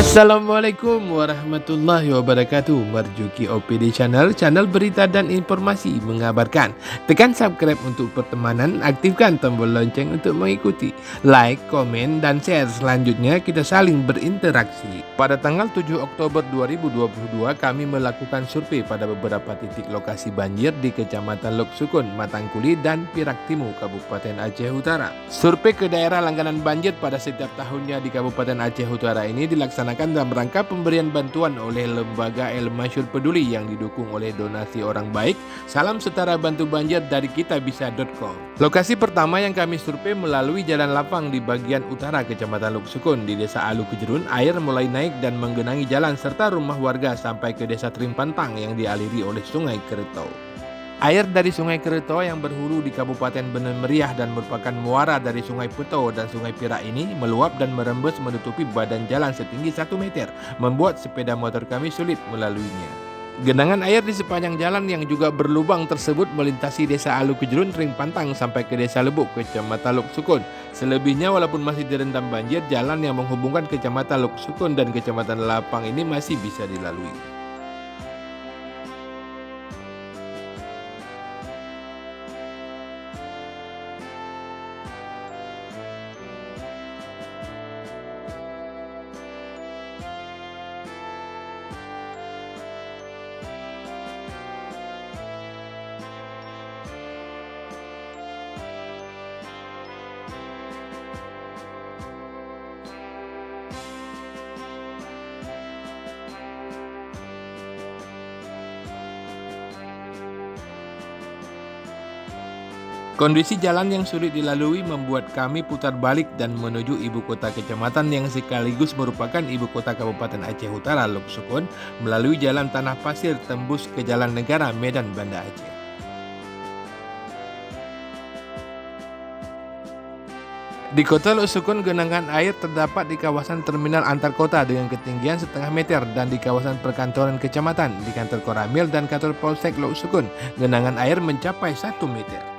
Assalamualaikum warahmatullahi wabarakatuh. Marjuki OPD Channel, channel berita dan informasi mengabarkan. Tekan subscribe untuk pertemanan, aktifkan tombol lonceng untuk mengikuti. Like, komen, dan share. Selanjutnya kita saling berinteraksi. Pada tanggal 7 Oktober 2022, kami melakukan survei pada beberapa titik lokasi banjir di Kecamatan Lok Sukun, Matangkuli, dan Pirak Timur, Kabupaten Aceh Utara. Survei ke daerah langganan banjir pada setiap tahunnya di Kabupaten Aceh Utara ini dilaksanakan dalam rangka pemberian bantuan oleh lembaga El Masyur Peduli yang didukung oleh donasi orang baik. Salam setara bantu banjir dari kitabisa.com. Lokasi pertama yang kami survei melalui jalan lapang di bagian utara Kecamatan Lok Sukun di Desa Alu Kejerun. Air mulai naik dan menggenangi jalan serta rumah warga sampai ke Desa Trimpantang yang dialiri oleh Sungai Kereto. Air dari Sungai Kereto yang berhulu di Kabupaten Benen Meriah dan merupakan muara dari Sungai Peto dan Sungai Pirak ini meluap dan merembes menutupi badan jalan setinggi 1 meter, membuat sepeda motor kami sulit melaluinya. Genangan air di sepanjang jalan yang juga berlubang tersebut melintasi Desa Alu Kejerun, Trimpantang sampai ke Desa Lebuk, Kecamatan Lok Sukun. Selebihnya walaupun masih direndam banjir, jalan yang menghubungkan Kecamatan Lok Sukun dan Kecamatan Lapang ini masih bisa dilalui. Kondisi jalan yang sulit dilalui membuat kami putar balik dan menuju ibu kota kecamatan yang sekaligus merupakan ibu kota Kabupaten Aceh Utara, Lok Sukun, melalui jalan tanah pasir tembus ke Jalan Negara Medan Banda Aceh. Di kota Lok Sukun, genangan air terdapat di kawasan terminal antar kota dengan ketinggian 0,5 meter dan di kawasan perkantoran kecamatan, di kantor Koramil dan kantor Polsek Lok Sukun, genangan air mencapai 1 meter.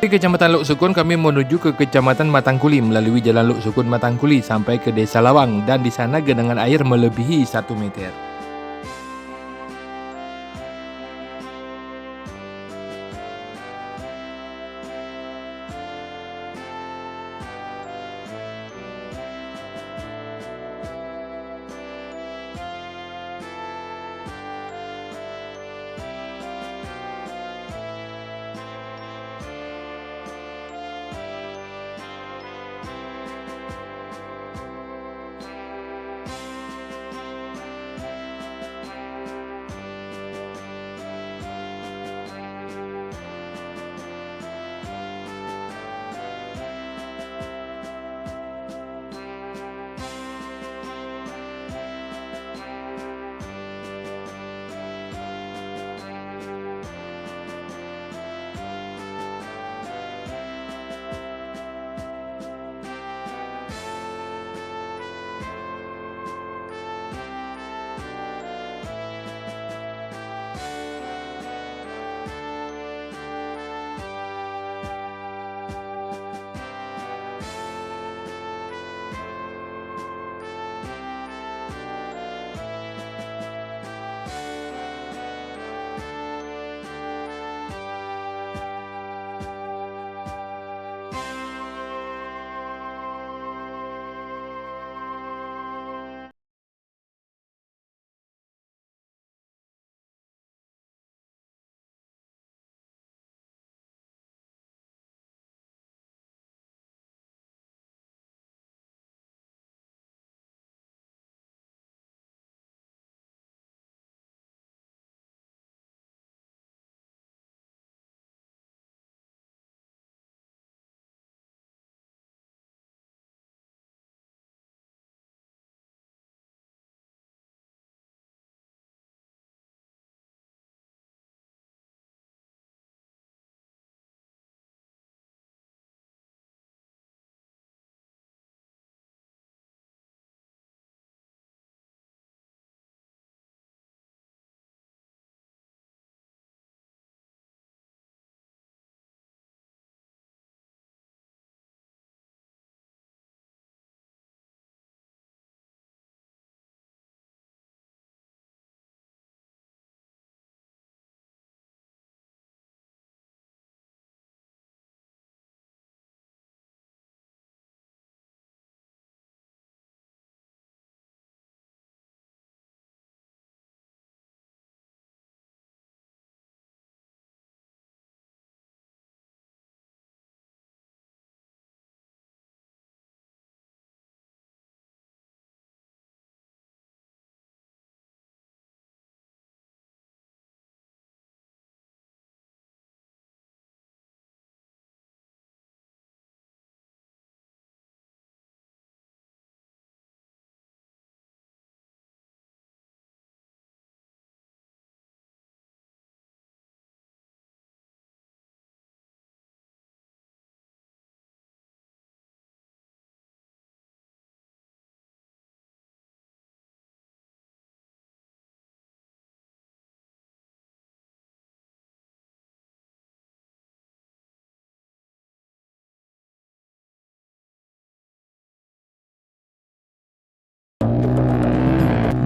Di Kecamatan Lok Sukun kami menuju ke Kecamatan Matangkuli melalui Jalan Lok Sukun Matangkuli sampai ke Desa Lawang, dan di sana genangan air melebihi 1 meter.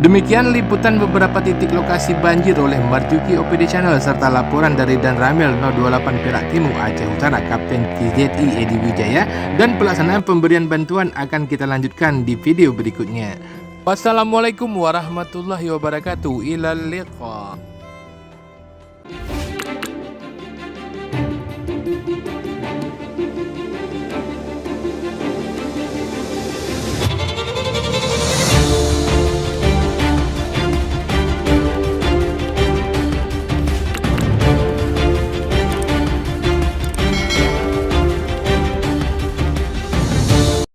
Demikian liputan beberapa titik lokasi banjir oleh Marjuki OPD Channel serta laporan dari Dan Ramil 028 Perak Timur Aceh Utara Kapten TZI Edi Wijaya, dan pelaksanaan pemberian bantuan akan kita lanjutkan di video berikutnya. Wassalamualaikum warahmatullahi wabarakatuh. Ilal liqa.